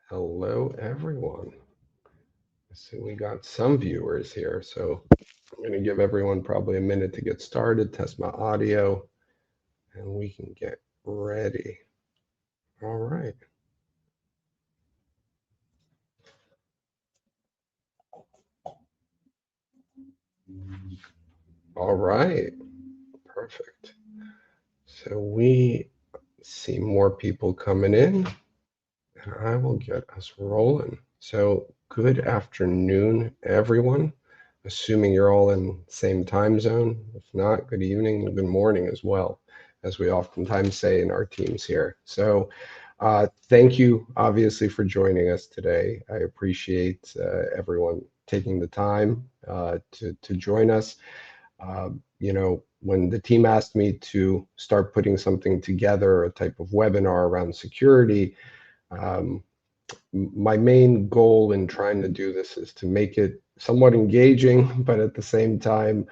Hello, everyone. I see we got some viewers here, so I'm going to give everyone probably a minute to get started, test my audio, and we can get ready. All right. All right. Perfect. So we see more people coming in, and I will get us rolling. So good afternoon, everyone. Assuming you're all in the same time zone. If not, good evening and good morning as well, as we oftentimes say in our teams here. So thank you, obviously, for joining us today. I appreciate everyone taking the time to join us. When the team asked me to start putting something together, a type of webinar around security, um, my main goal in trying to do this is to make it somewhat engaging, but at the same time,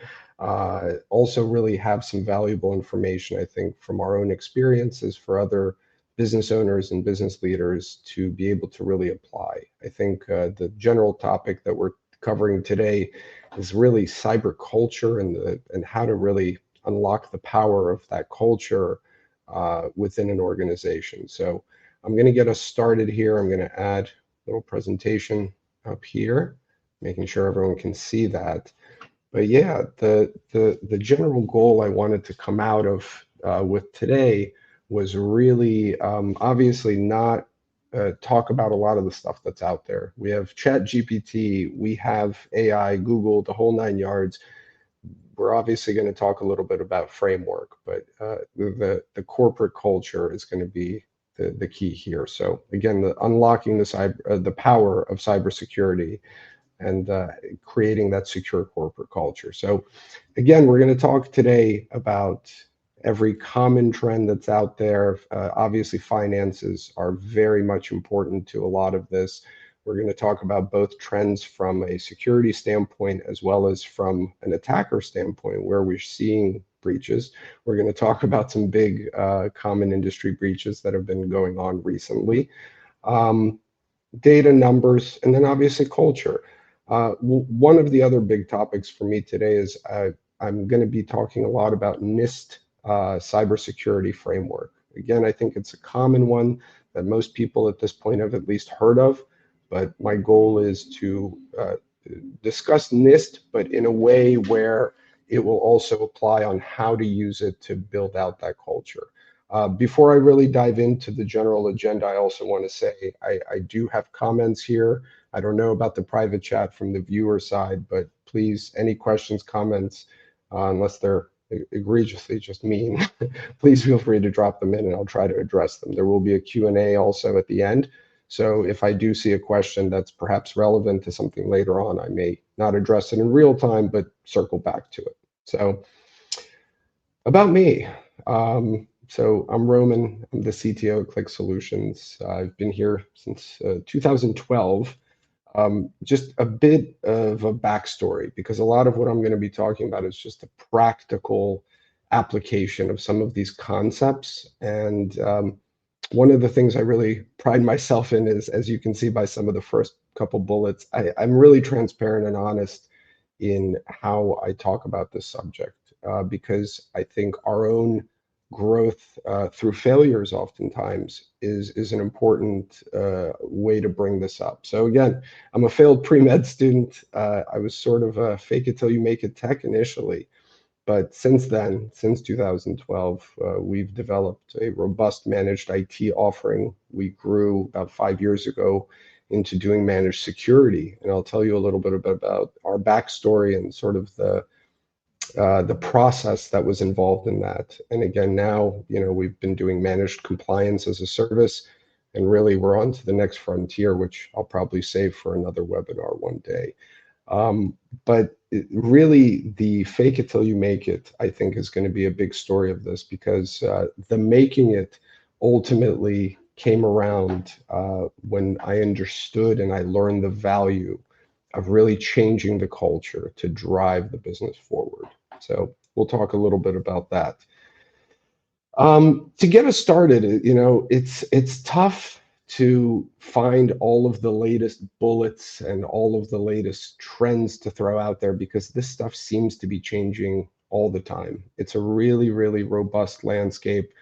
also really have some valuable information, I think, from our own experiences for other business owners and business leaders to be able to really apply. I think the general topic that we're covering today is really cyber culture and how to really unlock the power of that culture within an organization. So I'm going to get us started here. I'm going to add a little presentation up here, making sure everyone can see that. But yeah, the general goal I wanted to come out of with today was really obviously not talk about a lot of the stuff that's out there. We have Chat GPT, we have AI, Google, the whole nine yards. We're obviously going to talk a little bit about framework, but the corporate culture is going to be the key here. So again, unlocking the power of cybersecurity and creating that secure corporate culture. So again, we're going to talk today about every common trend that's out there. Obviously, finances are very much important to a lot of this. We're going to talk about both trends from a security standpoint as well as from an attacker standpoint, where we're seeing breaches. We're going to talk about some big common industry breaches that have been going on recently. Um, Data, numbers, and then obviously culture. One of the other big topics for me today is I'm going to be talking a lot about NIST Cybersecurity Framework. Again, I think it's a common one that most people at this point have at least heard of, but my goal is to discuss NIST, but in a way where it will also apply on how to use it to build out that culture. Before I really dive into the general agenda, I also want to say I do have comments here. I don't know about the private chat from the viewer side, but please, any questions, comments, unless they're egregiously just mean, please feel free to drop them in and I'll try to address them. There will be a Q&A also at the end. So if I do see a question that's perhaps relevant to something later on, I may not address it in real time, but circle back to it. So about me. So I'm Roman. I'm the CTO at Click Solutions. I've been here since 2012. Just a bit of a backstory, because a lot of what I'm going to be talking about is just a practical application of some of these concepts. And one of the things I really pride myself in is, as you can see by some of the first couple bullets, I'm really transparent and honest in how I talk about this subject, because I think our own growth through failures oftentimes is an important way to bring this up. So again, I'm a failed pre-med student. I was sort of a fake it till you make it tech initially. But since then, since 2012, we've developed a robust managed IT offering. We grew about 5 years ago into doing managed security. And I'll tell you a little bit about our backstory and sort of the process that was involved in that. And again, now, we've been doing managed compliance as a service, and really we're on to the next frontier, which I'll probably save for another webinar one day. But really, the fake it till you make it, I think, is going to be a big story of this, because the making it ultimately came around when I understood and I learned the value of really changing the culture to drive the business forward. So we'll talk a little bit about that. To get us started, it's tough to find all of the latest bullets and all of the latest trends to throw out there, because this stuff seems to be changing all the time. It's a really, really robust landscape,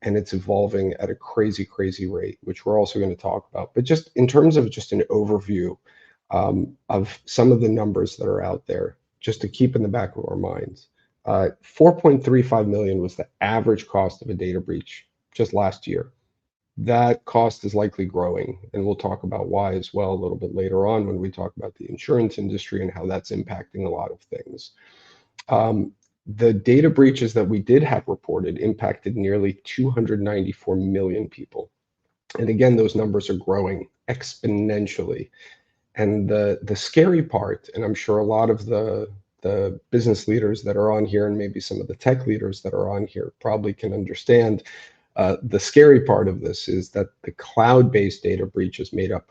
and it's evolving at a crazy, crazy rate, which we're also going to talk about. But just in terms of just an overview of some of the numbers that are out there, just to keep in the back of our minds. 4.35 million was the average cost of a data breach just last year. That cost is likely growing, and we'll talk about why as well a little bit later on when we talk about the insurance industry and how that's impacting a lot of things. The data breaches that we did have reported impacted nearly 294 million people. And again, those numbers are growing exponentially. And the scary part, and I'm sure a lot of the business leaders that are on here and maybe some of the tech leaders that are on here probably can understand, the scary part of this is that the cloud-based data breaches made up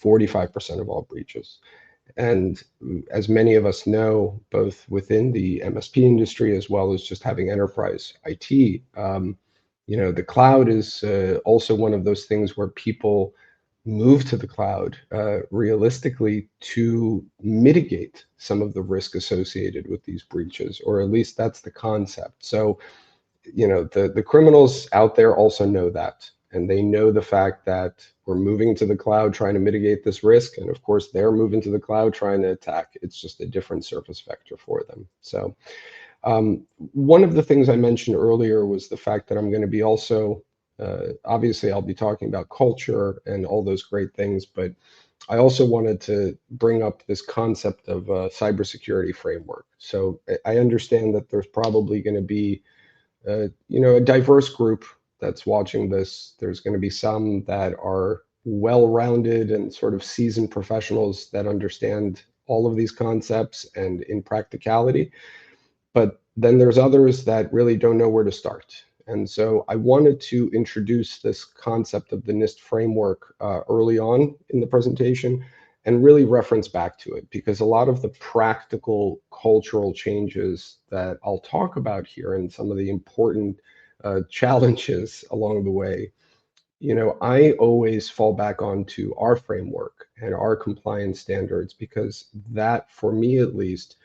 45% of all breaches. And as many of us know, both within the MSP industry as well as just having enterprise IT, the cloud is also one of those things where people move to the cloud realistically to mitigate some of the risk associated with these breaches, or at least that's the concept. So, the criminals out there also know that, and they know the fact that we're moving to the cloud trying to mitigate this risk, and of course they're moving to the cloud trying to attack. It's just a different surface vector for them. So one of the things I mentioned earlier was the fact that I'm going to be also, obviously I'll be talking about culture and all those great things, but I also wanted to bring up this concept of a cybersecurity framework. So I understand that there's probably going to be, a diverse group that's watching this. There's going to be some that are well-rounded and sort of seasoned professionals that understand all of these concepts and in practicality. But then there's others that really don't know where to start. And so I wanted to introduce this concept of the NIST framework early on in the presentation and really reference back to it, because a lot of the practical cultural changes that I'll talk about here and some of the important challenges along the way, I always fall back onto our framework and our compliance standards, because that, for me at least,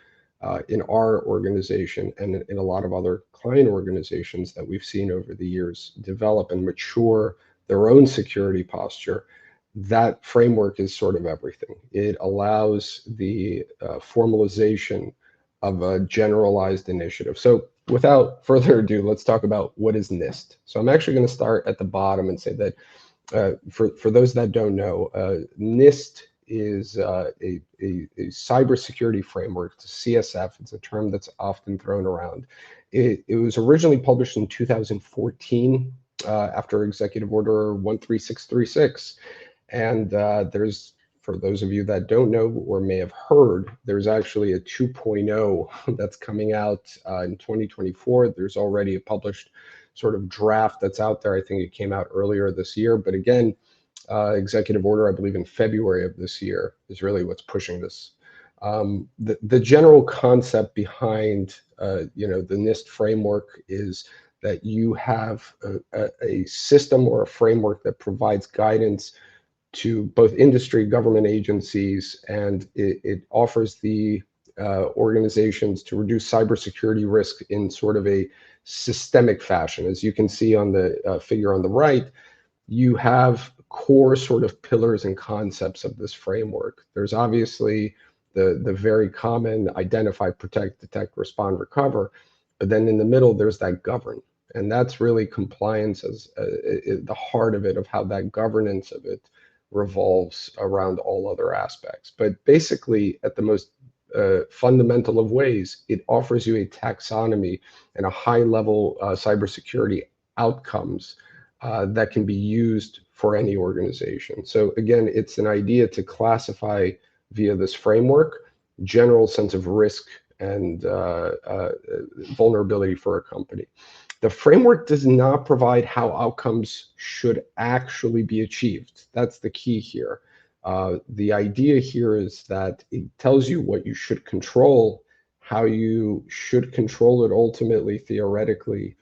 in our organization and in a lot of other client organizations that we've seen over the years develop and mature their own security posture, that framework is sort of everything. It allows the formalization of a generalized initiative. So without further ado, let's talk about what is NIST. So I'm actually going to start at the bottom and say that for those that don't know, NIST is a cybersecurity framework. It's a CSF. It's a term that's often thrown around. It was originally published in 2014 after Executive Order 13636. And for those of you that don't know or may have heard, there's actually a 2.0 that's coming out in 2024. There's already a published sort of draft that's out there. I think it came out earlier this year. But again, executive order, I believe in February of this year, is really what's pushing this. The general concept behind the NIST framework is that you have a system or a framework that provides guidance to both industry, government agencies, and it offers the organizations to reduce cybersecurity risk in sort of a systemic fashion. As you can see on the figure on the right, you have core sort of pillars and concepts of this framework. There's obviously the very common identify, protect, detect, respond, recover, but then in the middle, there's that govern. And that's really compliance as the heart of it, of how that governance of it revolves around all other aspects. But basically, at the most fundamental of ways, it offers you a taxonomy and a high-level cybersecurity outcomes that can be used for any organization. So again, it's an idea to classify via this framework, general sense of risk and vulnerability for a company. The framework does not provide how outcomes should actually be achieved. That's the key here. The idea here is that it tells you what you should control, how you should control it ultimately, theoretically,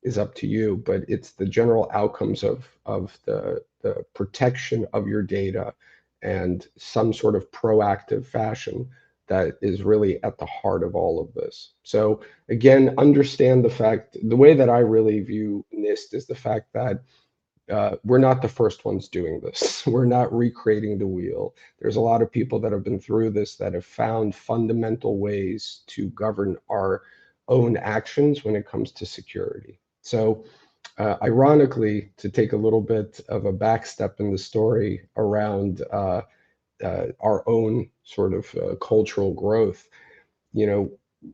is up to you, but it's the general outcomes of the protection of your data and some sort of proactive fashion that is really at the heart of all of this. So again, understand the fact, the way that I really view NIST is the fact that we're not the first ones doing this. We're not recreating the wheel. There's a lot of people that have been through this that have found fundamental ways to govern our own actions when it comes to security. So ironically, to take a little bit of a back step in the story around our own sort of cultural growth, you know,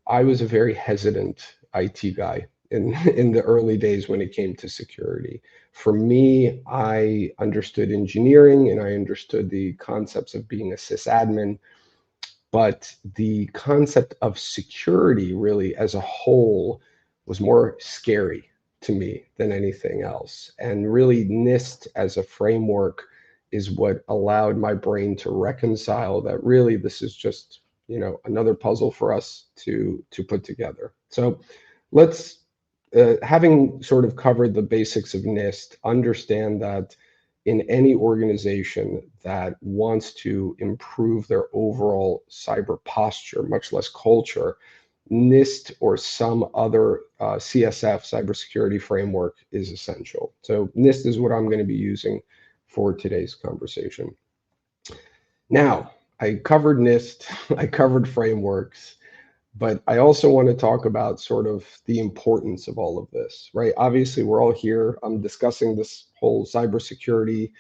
I was a very hesitant IT guy in in the early days when it came to security. For me, I understood engineering and I understood the concepts of being a sysadmin, but the concept of security really as a whole was more scary to me than anything else. And really, NIST as a framework is what allowed my brain to reconcile that really this is just, you know, another puzzle for us to put together. So let's, having sort of covered the basics of NIST, understand that in any organization that wants to improve their overall cyber posture, much less culture, NIST or some other CSF cybersecurity framework is essential. So NIST is what I'm going to be using for today's conversation. Now, I covered NIST, I covered frameworks, but I also want to talk about sort of the importance of all of this, right? Obviously, we're all here. I'm discussing this whole cybersecurity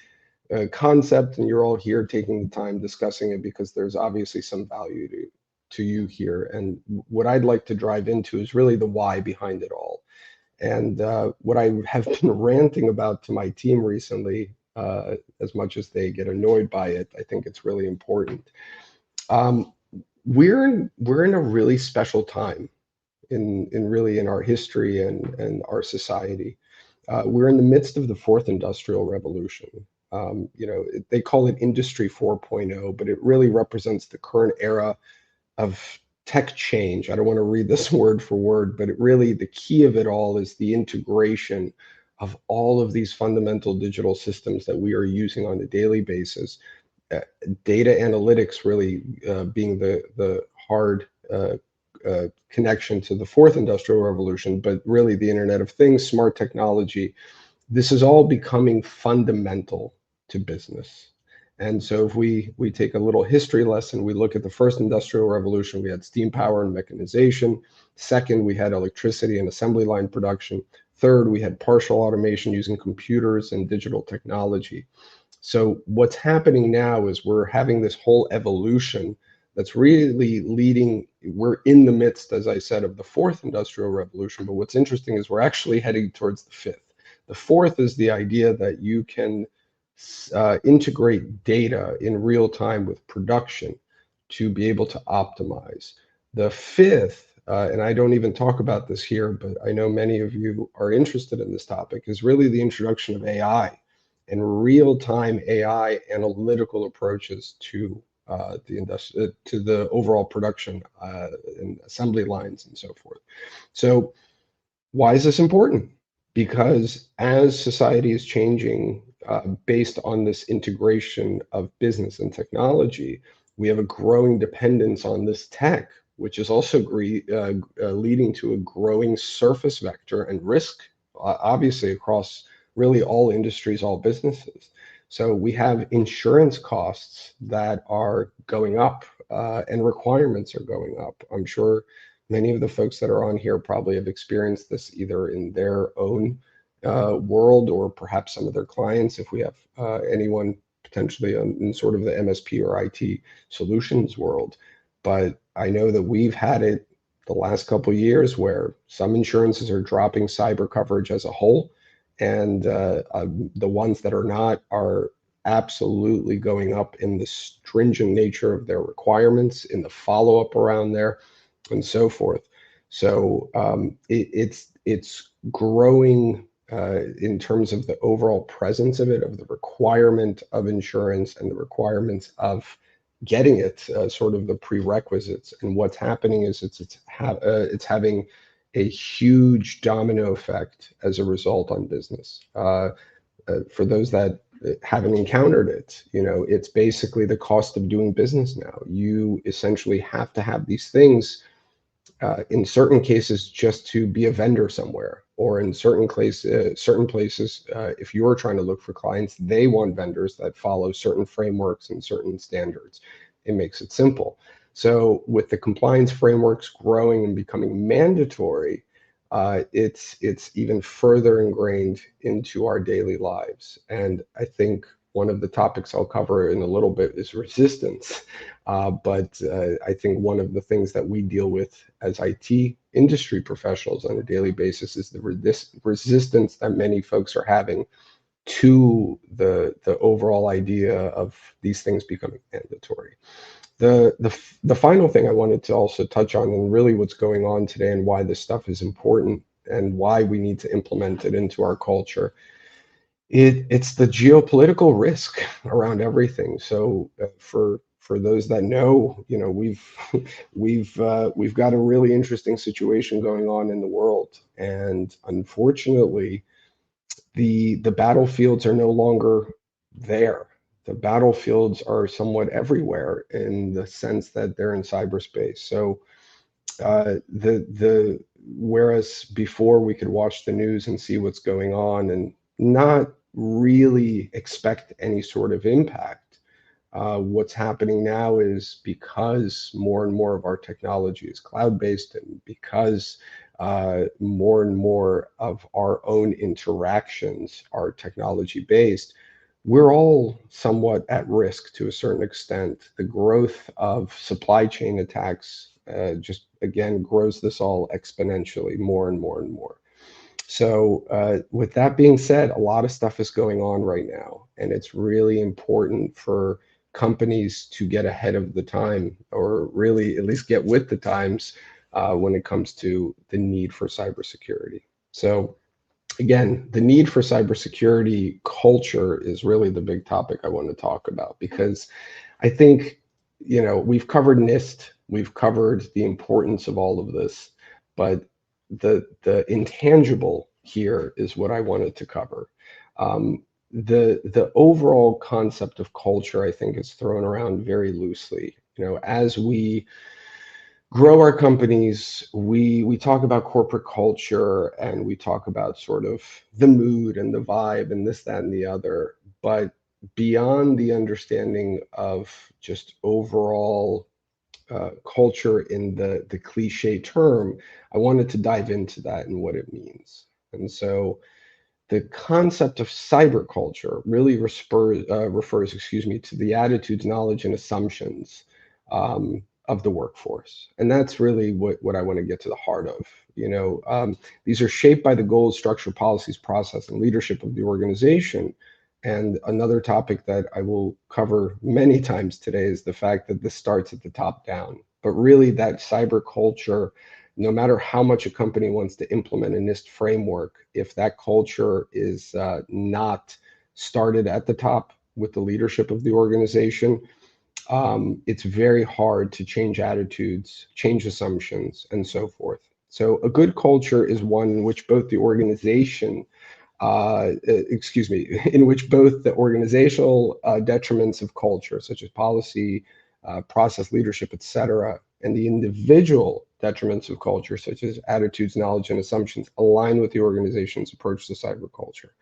concept, and you're all here taking the time discussing it because there's obviously some value to you here. And what I'd like to drive into is really the why behind it all. And what I have been ranting about to my team recently, as much as they get annoyed by it, I think it's really important. Um, we're in a really special time in our history and our society. We're in the midst of the fourth industrial revolution. You know, they call it Industry 4.0, but it really represents the current era of tech change. I don't want to read this word for word, but it really, the key of it all is the integration of all of these fundamental digital systems that we are using on a daily basis. Uh, Data analytics really being the hard connection to the fourth industrial revolution, but really the Internet of Things, smart technology, this is all becoming fundamental to business. And so if we take a little history lesson, we look at the first industrial revolution, we had steam power and mechanization. Second, we had electricity and assembly line production. Third, we had partial automation using computers and digital technology. So what's happening now is we're having this whole evolution that's really leading. We're in the midst, as I said, of the fourth industrial revolution. But what's interesting is we're actually heading towards the fifth. The fourth is the idea that you can integrate data in real time with production to be able to optimize. The fifth, and I don't even talk about this here, but I know many of you are interested in this topic, is really the introduction of AI and real-time AI analytical approaches to to the overall production and assembly lines and so forth. So why is this important? Because as society is changing based on this integration of business and technology, we have a growing dependence on this tech, which is also leading to a growing surface vector and risk, obviously across really all industries, all businesses. So we have insurance costs that are going up and requirements are going up. I'm sure many of the folks that are on here probably have experienced this either in their own world or perhaps some of their clients, if we have anyone potentially in sort of the MSP or IT solutions world. But I know that we've had it the last couple of years where some insurances are dropping cyber coverage as a whole, and the ones that are not are absolutely going up in the stringent nature of their requirements, in the follow-up around there, and so forth. So it's growing in terms of the overall presence of it, of the requirement of insurance and the requirements of getting it, sort of the prerequisites. And what's happening is it's having a huge domino effect as a result on business. For those that haven't encountered it, it's basically the cost of doing business now. You essentially have to have these things in certain cases just to be a vendor somewhere, or in certain places, if you're trying to look for clients, they want vendors that follow certain frameworks and certain standards. It makes it simple. So with the compliance frameworks growing and becoming mandatory, it's even further ingrained into our daily lives. And I think one of the topics I'll cover in a little bit is resistance. But I think one of the things that we deal with as IT industry professionals on a daily basis is the resistance that many folks are having to the overall idea of these things becoming mandatory. The final thing I wanted to also touch on, and really what's going on today and why this stuff is important and why we need to implement it into our culture, it's the geopolitical risk around everything. So for those that know, we've we've got a really interesting situation going on in the world, and unfortunately, the battlefields are no longer there. The battlefields are somewhat everywhere in the sense that they're in cyberspace. So the whereas before we could watch the news and see what's going on and not really expect any sort of impact, what's happening now is, because more and more of our technology is cloud-based, and because more and more of our own interactions are technology-based, we're all somewhat at risk to a certain extent. The growth of supply chain attacks just, again, grows this all exponentially more and more and more. So with that being said, a lot of stuff is going on right now, and it's really important for companies to get ahead of the time, or really at least get with the times when it comes to the need for cybersecurity. So again, the need for cybersecurity culture is really the big topic I want to talk about, because I think, we've covered NIST, we've covered the importance of all of this, but the intangible here is what I wanted to cover. The overall concept of culture, I think, is thrown around very loosely. As we grow our companies, we talk about corporate culture, and we talk about sort of the mood and the vibe and this, that, and the other. But beyond the understanding of just overall culture in the cliche term, I wanted to dive into that and what it means. And so the concept of cyber culture really refers, to the attitudes, knowledge, and assumptions of the workforce. And that's really what I want to get to the heart of. These are shaped by the goals, structure, policies, process, and leadership of the organization. And another topic that I will cover many times today is the fact that this starts at the top down. But really, that cyber culture, no matter how much a company wants to implement a NIST framework, if that culture is not started at the top with the leadership of the organization, it's very hard to change attitudes, change assumptions, and so forth. So a good culture is one in which both the organization in which both the organizational detriments of culture, such as policy, process, leadership, etc., and the individual detriments of culture, such as attitudes, knowledge, and assumptions, align with the organization's approach to cyber culture.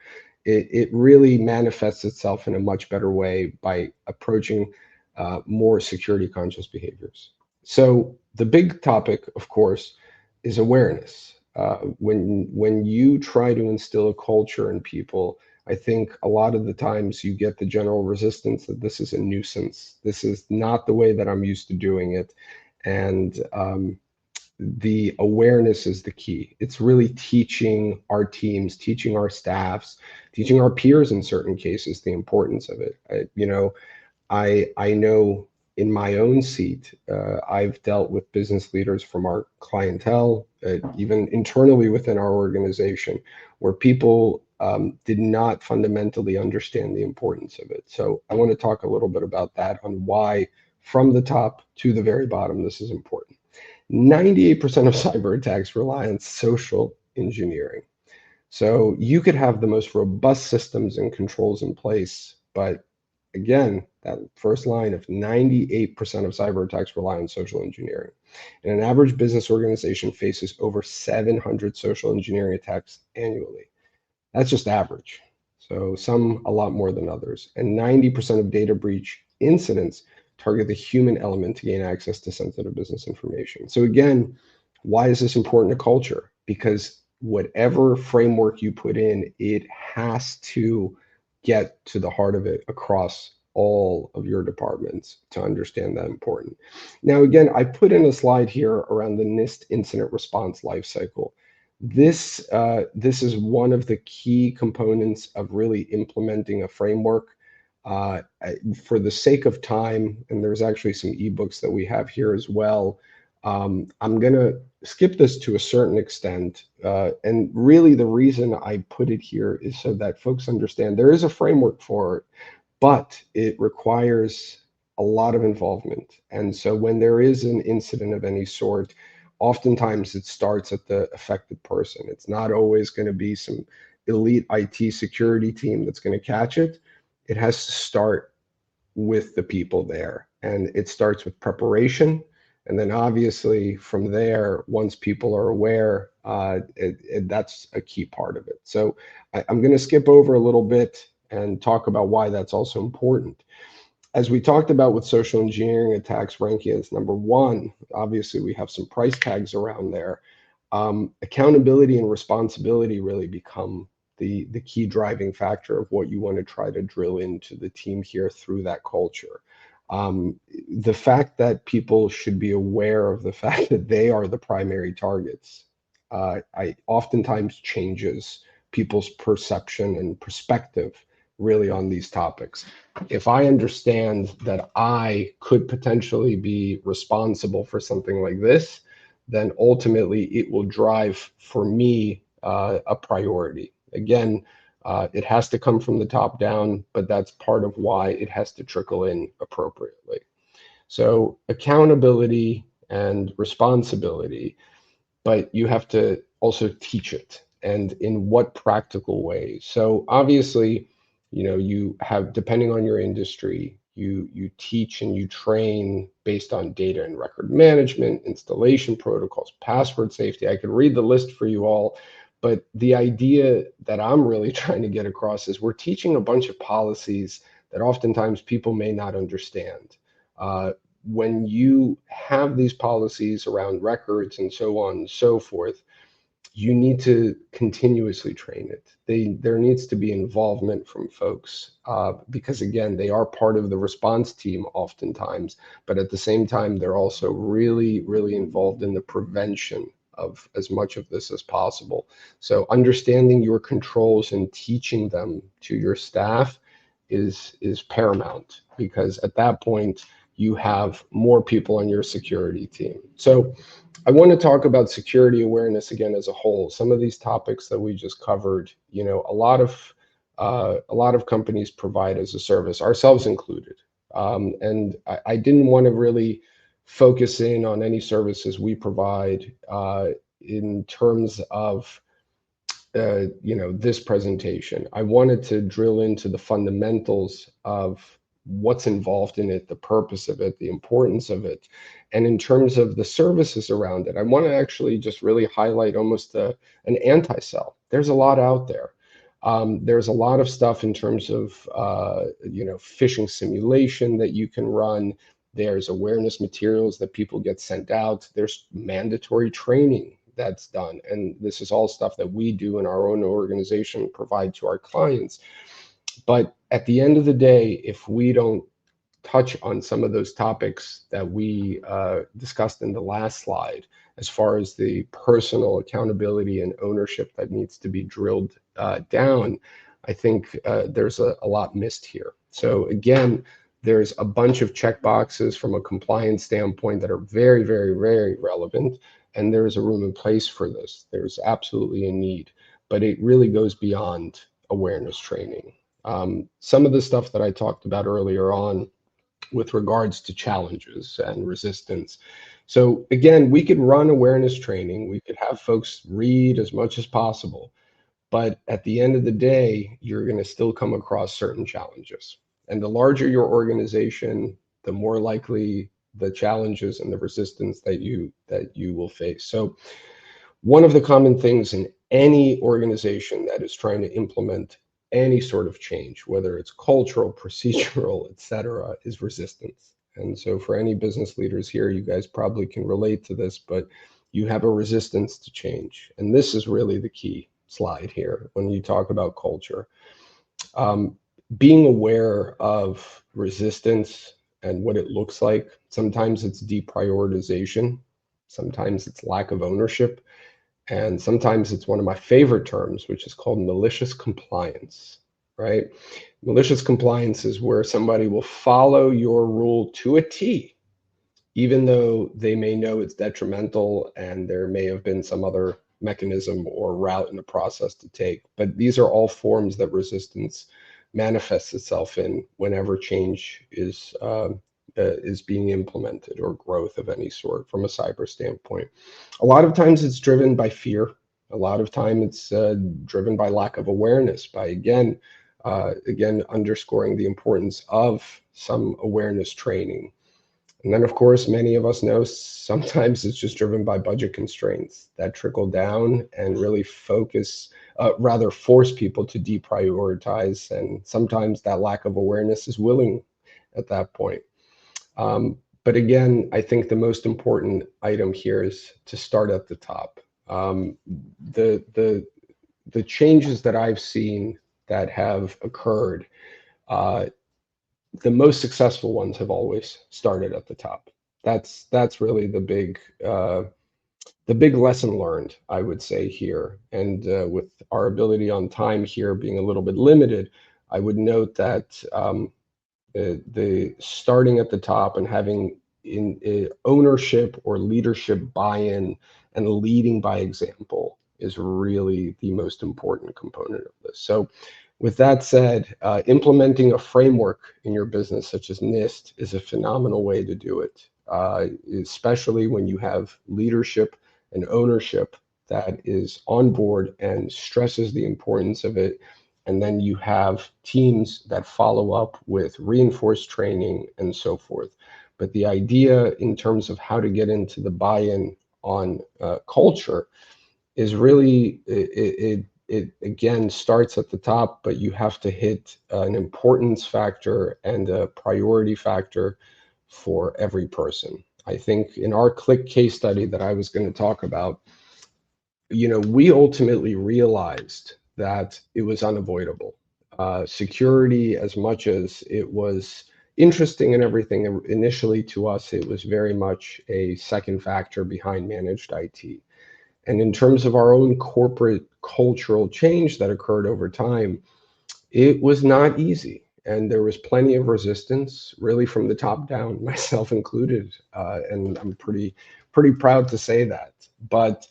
It really manifests itself in a much better way by approaching more security conscious behaviors. So the big topic, of course, is awareness. When you try to instill a culture in people, I think a lot of the times you get the general resistance that this is a nuisance. This is not the way that I'm used to doing it. And the awareness is the key. It's really teaching our teams, teaching our staffs, teaching our peers in certain cases the importance of it. I know in my own seat, I've dealt with business leaders from our clientele, even internally within our organization, where people did not fundamentally understand the importance of it. So I want to talk a little bit about that, on why from the top to the very bottom, this is important. 98% of cyber attacks rely on social engineering. So you could have the most robust systems and controls in place, but again, that first line of 98% of cyber attacks rely on social engineering. And an average business organization faces over 700 social engineering attacks annually. That's just average. So some a lot more than others. And 90% of data breach incidents target the human element to gain access to sensitive business information. So again, why is this important to culture? Because whatever framework you put in, it has to get to the heart of it across all of your departments to understand that important. Now, again, I put in a slide here around the NIST incident response lifecycle. This is one of the key components of really implementing a framework. For the sake of time, and there's actually some ebooks that we have here as well. I'm going to skip this to a certain extent. And really the reason I put it here is so that folks understand there is a framework for it, but it requires a lot of involvement. And so when there is an incident of any sort, oftentimes it starts at the affected person. It's not always going to be some elite IT security team that's going to catch it. It has to start with the people there. And it starts with preparation. And then obviously from there, once people are aware, that's a key part of it. So I'm going to skip over a little bit and talk about why that's also important. As we talked about with social engineering attacks ranking as number one, obviously we have some price tags around there. Accountability and responsibility really become the key driving factor of what you want to try to drill into the team here through that culture. The fact that people should be aware of the fact that they are the primary targets, I oftentimes changes people's perception and perspective really on these topics. If I understand that I could potentially be responsible for something like this, then ultimately it will drive for me a priority. Again, it has to come from the top down, but that's part of why it has to trickle in appropriately. So accountability and responsibility, but you have to also teach it, and in what practical ways. So obviously, you have, depending on your industry, you teach and you train based on data and record management, installation protocols, password safety. I could read the list for you all, but the idea that I'm really trying to get across is we're teaching a bunch of policies that oftentimes people may not understand. When you have these policies around records and so on and so forth, you need to continuously train it. There needs to be involvement from folks because, again, they are part of the response team oftentimes, but at the same time, they're also really, really involved in the prevention of as much of this as possible. So understanding your controls and teaching them to your staff is paramount, because at that point, you have more people on your security team. So I want to talk about security awareness again as a whole. Some of these topics that we just covered, a lot of companies provide as a service, ourselves included. And I didn't want to really focus in on any services we provide in terms of this presentation. I wanted to drill into the fundamentals of what's involved in it, the purpose of it, the importance of it. And in terms of the services around it, I want to actually just really highlight almost an anti-sell. There's a lot out there. There's a lot of stuff in terms of phishing simulation that you can run. There's awareness materials that people get sent out. There's mandatory training that's done. And this is all stuff that we do in our own organization, provide to our clients. But at the end of the day, if we don't touch on some of those topics that we discussed in the last slide, as far as the personal accountability and ownership that needs to be drilled down, I think there's a lot missed here. So again, there's a bunch of check boxes from a compliance standpoint that are very, very, very relevant. And there's a room and place for this. There's absolutely a need, but it really goes beyond awareness training. Some of the stuff that I talked about earlier on with regards to challenges and resistance, So again, we could run awareness training. We could have folks read as much as possible. But at the end of the day, you're going to still come across certain challenges. And the larger your organization, the more likely the challenges and the resistance that you will face. So one of the common things in any organization that is trying to implement any sort of change, whether it's cultural, procedural, et cetera, is resistance. And so for any business leaders here, you guys probably can relate to this, but you have a resistance to change. And this is really the key slide here when you talk about culture. Um, Being aware of resistance and what it looks like. Sometimes it's deprioritization. Sometimes it's lack of ownership. And sometimes it's one of my favorite terms, which is called malicious compliance, right? Malicious compliance is where somebody will follow your rule to a T, even though they may know it's detrimental and there may have been some other mechanism or route in the process to take. But these are all forms that resistance manifests itself in whenever change is being implemented, or growth of any sort from a cyber standpoint. A lot of times it's driven by fear. A lot of time it's driven by lack of awareness, by again underscoring the importance of some awareness training. And then, of course, many of us know sometimes it's just driven by budget constraints that trickle down and really rather force people to deprioritize. And sometimes that lack of awareness is willing at that point. But again, I think the most important item here is to start at the top. The changes that I've seen that have occurred, the most successful ones have always started at the top. That's really the big lesson learned, I would say here. And with our ability on time here being a little bit limited, I would note that the starting at the top and having ownership or leadership buy-in and leading by example is really the most important component of this. So with that said, implementing a framework in your business such as NIST is a phenomenal way to do it, especially when you have leadership and ownership that is on board and stresses the importance of it. And then you have teams that follow up with reinforced training and so forth. But the idea in terms of how to get into the buy-in on culture is really, it again starts at the top, but you have to hit an importance factor and a priority factor for every person. I think in our Click case study that I was going to talk about, we ultimately realized that it was unavoidable. Security, as much as it was interesting and everything, initially to us, it was very much a second factor behind managed IT. And in terms of our own corporate cultural change that occurred over time, it was not easy. And there was plenty of resistance, really from the top down, myself included. And I'm pretty proud to say that. But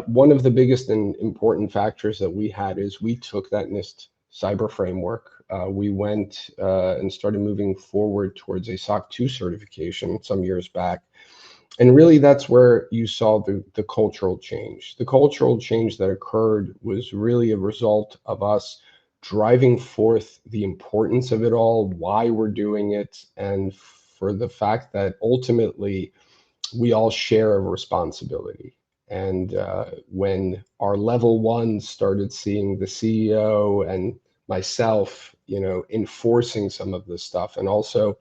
one of the biggest and important factors that we had is we took that NIST cyber framework. We went and started moving forward towards a SOC 2 certification some years back. And really, that's where you saw the cultural change. The cultural change that occurred was really a result of us driving forth the importance of it all, why we're doing it, and for the fact that ultimately we all share a responsibility. And when our level one started seeing the CEO and myself, enforcing some of this stuff, and also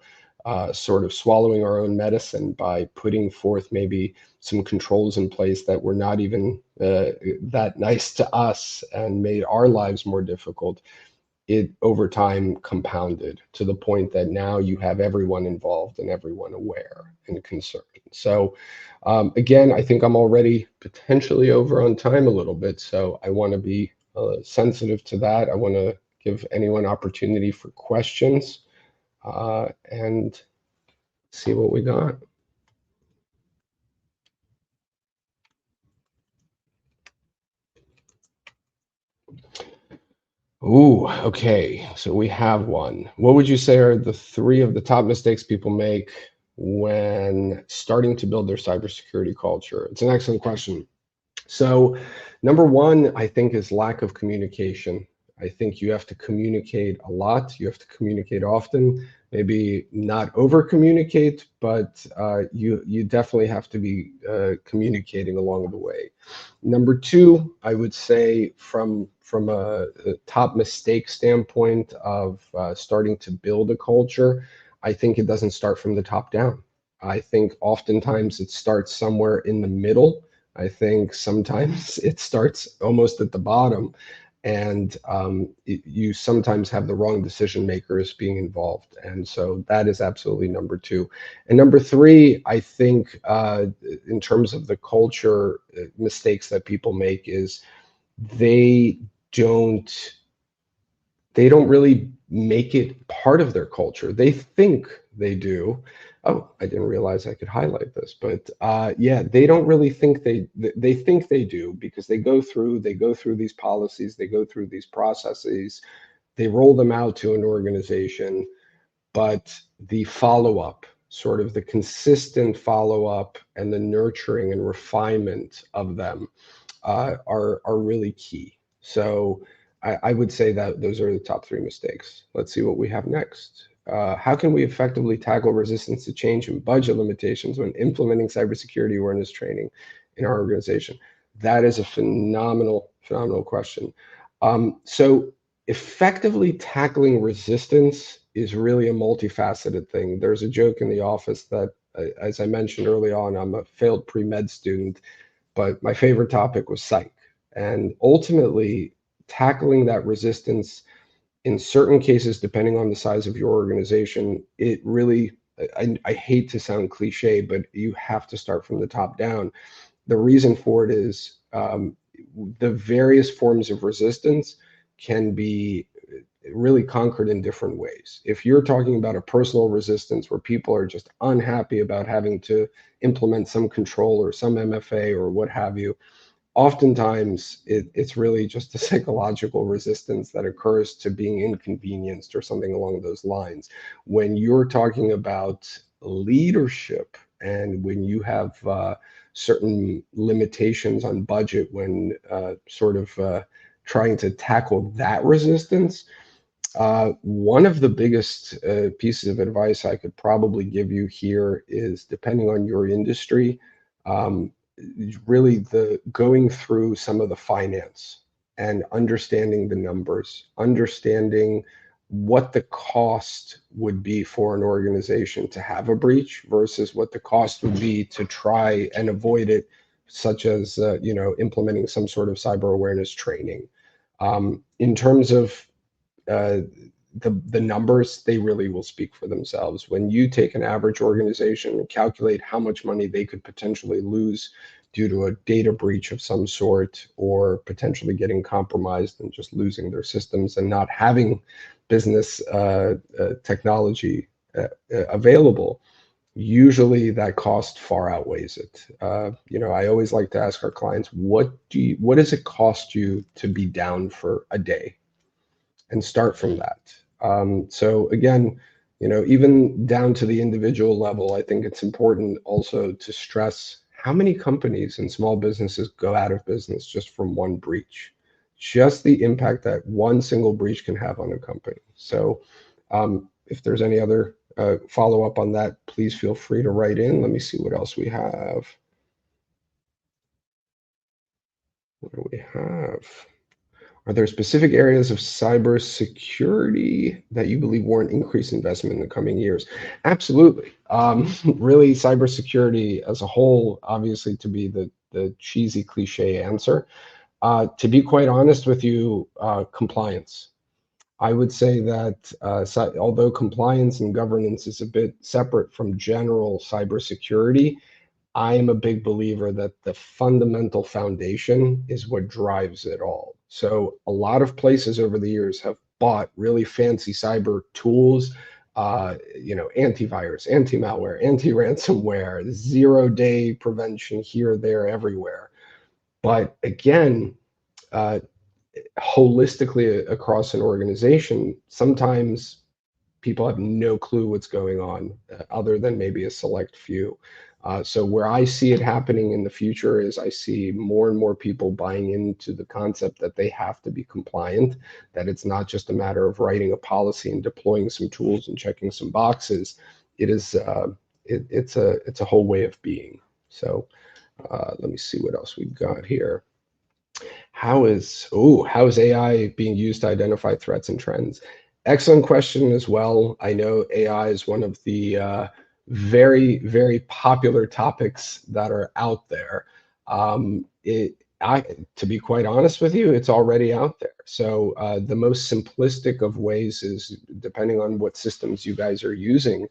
sort of swallowing our own medicine by putting forth maybe some controls in place that were not even that nice to us and made our lives more difficult, it over time compounded to the point that now you have everyone involved and everyone aware and concerned. So again, I think I'm already potentially over on time a little bit, so I want to be sensitive to that. I want to give anyone opportunity for questions and see what we got. Ooh, okay. So we have one. What would you say are the three of the top mistakes people make when starting to build their cybersecurity culture? It's an excellent question. So, number one, I think, is lack of communication. I think you have to communicate a lot. You have to communicate often. Maybe not over communicate, but you definitely have to be communicating along the way. Number two, I would say from a top mistake standpoint of starting to build a culture, I think it doesn't start from the top down. I think oftentimes it starts somewhere in the middle. I think sometimes it starts almost at the bottom, and you sometimes have the wrong decision makers being involved. And so that is absolutely number two. And number three, I think in terms of the culture mistakes that people make is they don't they don't really make it part of their culture. They think they do. Oh, I didn't realize I could highlight this, but yeah, they don't really think they think they do because they go through these policies, they go through these processes, they roll them out to an organization, but the follow-up, sort of the consistent follow-up and the nurturing and refinement of them are really key. So I would say that those are the top three mistakes. Let's see what we have next. How can we effectively tackle resistance to change and budget limitations when implementing cybersecurity awareness training in our organization? That is a phenomenal question. So effectively tackling resistance is really a multifaceted thing. There's a joke in the office that, as I mentioned early on, I'm a failed pre-med student, but my favorite topic was psych. And ultimately, tackling that resistance in certain cases, depending on the size of your organization, it really, I hate to sound cliche, but you have to start from the top down. The reason for it is the various forms of resistance can be really conquered in different ways. If you're talking about a personal resistance where people are just unhappy about having to implement some control or some MFA or what have you, oftentimes it's really just a psychological resistance that occurs to being inconvenienced or something along those lines. When you're talking about leadership and when you have certain limitations on budget, when trying to tackle that resistance, one of the biggest pieces of advice I could probably give you here is, depending on your industry, um, really the going through some of the finance and understanding the numbers, understanding what the cost would be for an organization to have a breach versus what the cost would be to try and avoid it, such as implementing some sort of cyber awareness training. In terms of uh, the numbers, they really will speak for themselves. When you take an average organization and calculate how much money they could potentially lose due to a data breach of some sort, or potentially getting compromised and just losing their systems and not having business technology available, usually that cost far outweighs it. I always like to ask our clients, what does it cost you to be down for a day? And start from that. So again, even down to the individual level, I think it's important also to stress how many companies and small businesses go out of business just from one breach, just the impact that one single breach can have on a company. So if there's any other follow up on that, please feel free to write in. Let me see what else we have. What do we have? Are there specific areas of cybersecurity that you believe warrant increased investment in the coming years? Absolutely. Really, cybersecurity as a whole, obviously, to be the cheesy cliche answer. To be quite honest with you, compliance. I would say that although compliance and governance is a bit separate from general cybersecurity, I am a big believer that the fundamental foundation is what drives it all. So a lot of places over the years have bought really fancy cyber tools, antivirus, anti-malware, anti-ransomware, zero-day prevention here, there, everywhere. But again, uh, holistically across an organization, sometimes people have no clue what's going on, other than maybe a select few. So where I see it happening in the future is I see more and more people buying into the concept that they have to be compliant, that it's not just a matter of writing a policy and deploying some tools and checking some boxes. It is it's a whole way of being. So let me see what else we got here. How is AI being used to identify threats and trends? Excellent question as well. I know AI is one of the very, very popular topics that are out there. To be quite honest with you, it's already out there. So the most simplistic of ways is, depending on what systems you guys are using,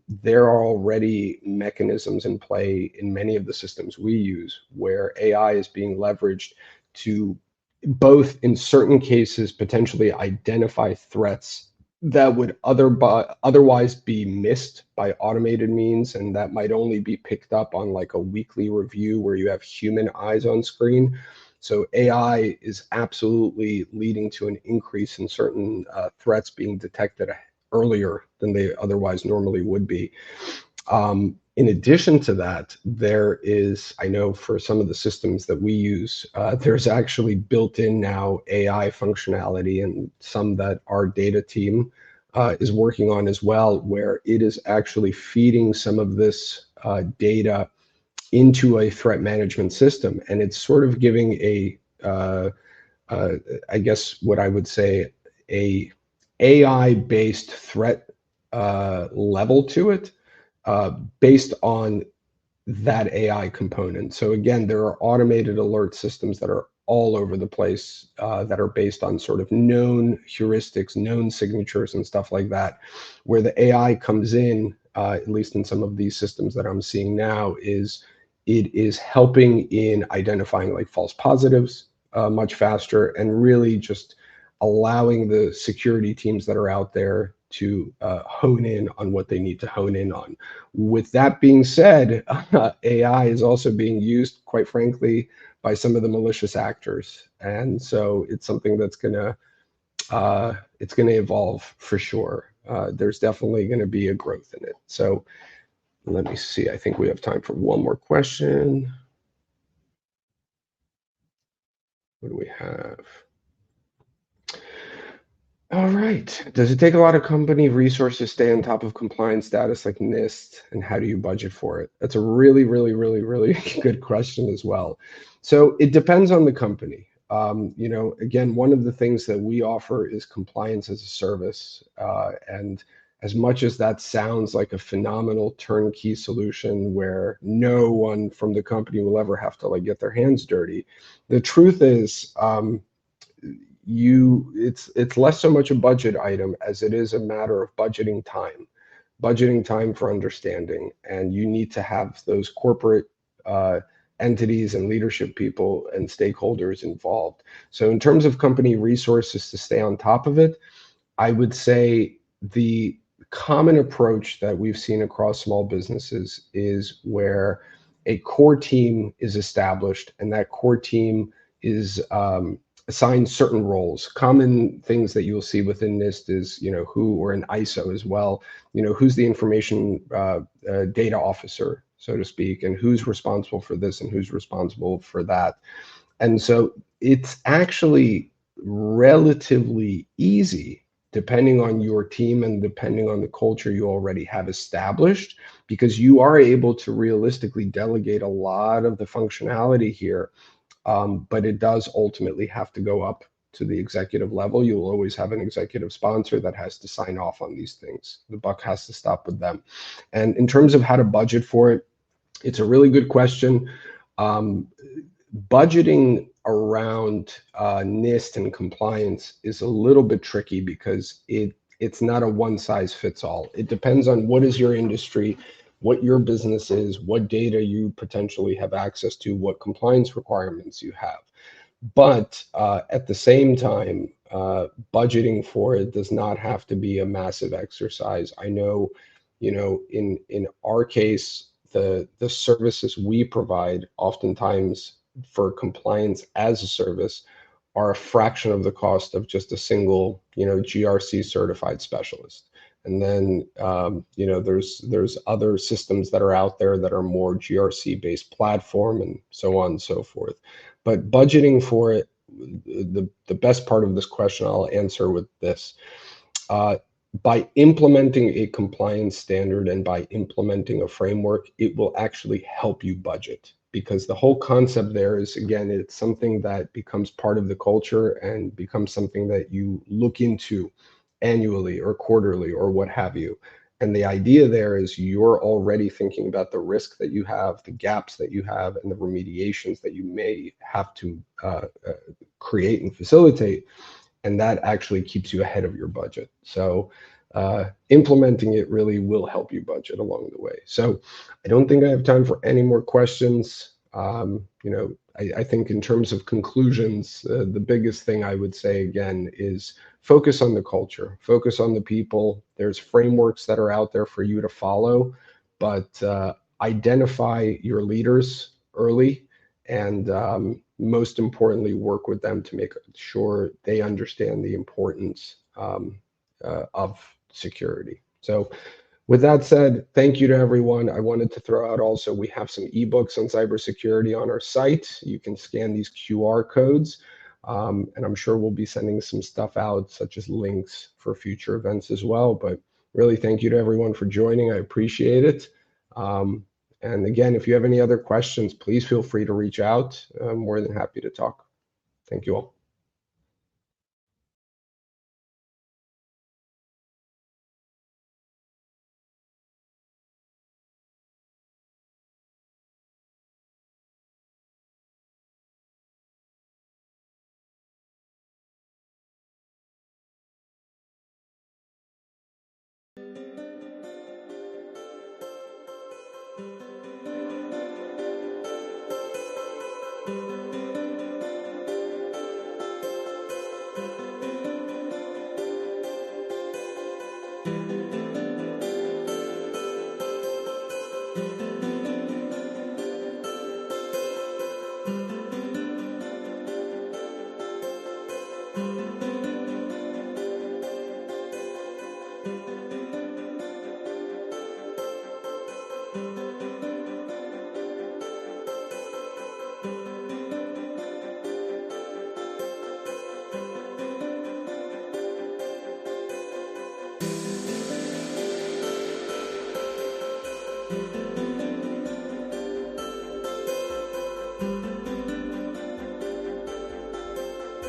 there are already mechanisms in play in many of the systems we use where AI is being leveraged to both, in certain cases, potentially identify threats that would otherwise be missed by automated means, and that might only be picked up on like a weekly review where you have human eyes on screen. So AI is absolutely leading to an increase in certain threats being detected earlier than they otherwise normally would be. In addition to that, there is, I know for some of the systems that we use, there's actually built in now AI functionality, and some that our data team is working on as well, where it is actually feeding some of this data into a threat management system. And it's sort of giving I guess what I would say, a AI-based threat level to it, based on that AI component. So again, there are automated alert systems that are all over the place, that are based on sort of known heuristics, known signatures and stuff like that, where the AI comes in, at least in some of these systems that I'm seeing now, is it is helping in identifying like false positives much faster, and really just allowing the security teams that are out there to hone in on what they need to hone in on. With that being said, AI is also being used, quite frankly, by some of the malicious actors, and so it's something that's gonna evolve for sure. There's definitely going to be a growth in it. So let me see. I think we have time for one more question. What do we have? All right. Does it take a lot of company resources to stay on top of compliance status like NIST, and how do you budget for it? That's a really, really, really, really good question as well. So it depends on the company. Again, one of the things that we offer is compliance as a service. And as much as that sounds like a phenomenal turnkey solution where no one from the company will ever have to like get their hands dirty, the truth is, it's less so much a budget item as it is a matter of budgeting time for understanding. And you need to have those corporate entities and leadership people and stakeholders involved. So in terms of company resources to stay on top of it, I would say the common approach that we've seen across small businesses is where a core team is established, and that core team is assigned certain roles. Common things that you'll see within NIST is, who, or an ISO as well, who's the information data officer, so to speak, and who's responsible for this and who's responsible for that. And so it's actually relatively easy, depending on your team and depending on the culture you already have established, because you are able to realistically delegate a lot of the functionality here. But it does ultimately have to go up to the executive level. You'll always have an executive sponsor that has to sign off on these things. The buck has to stop with them. And in terms of how to budget for it, it's a really good question. Budgeting around NIST and compliance is a little bit tricky because it's not a one size fits all. It depends on what is your industry, what your business is, what data you potentially have access to, what compliance requirements you have. But at the same time, budgeting for it does not have to be a massive exercise. I know, in our case, the services we provide oftentimes for compliance as a service are a fraction of the cost of just a single, GRC certified specialist. And then, there's other systems that are out there that are more GRC based platform and so on and so forth. But budgeting for it, the best part of this question I'll answer with this. Uh, by implementing a compliance standard and by implementing a framework, it will actually help you budget, because the whole concept there is, again, it's something that becomes part of the culture and becomes something that you look into annually or quarterly or what have you. And the idea there is you're already thinking about the risk that you have, the gaps that you have, and the remediations that you may have to create and facilitate, and that actually keeps you ahead of your budget. So implementing it really will help you budget along the way. So I don't think I have time for any more questions. I think in terms of conclusions, the biggest thing I would say again is focus on the culture, focus on the people. There's frameworks that are out there for you to follow, but identify your leaders early, and most importantly, work with them to make sure they understand the importance of security. So with that said, thank you to everyone. I wanted to throw out also, we have some ebooks on cybersecurity on our site. You can scan these QR codes, and I'm sure we'll be sending some stuff out, such as links for future events as well. But really, thank you to everyone for joining. I appreciate it. And again, if you have any other questions, please feel free to reach out. I'm more than happy to talk. Thank you all.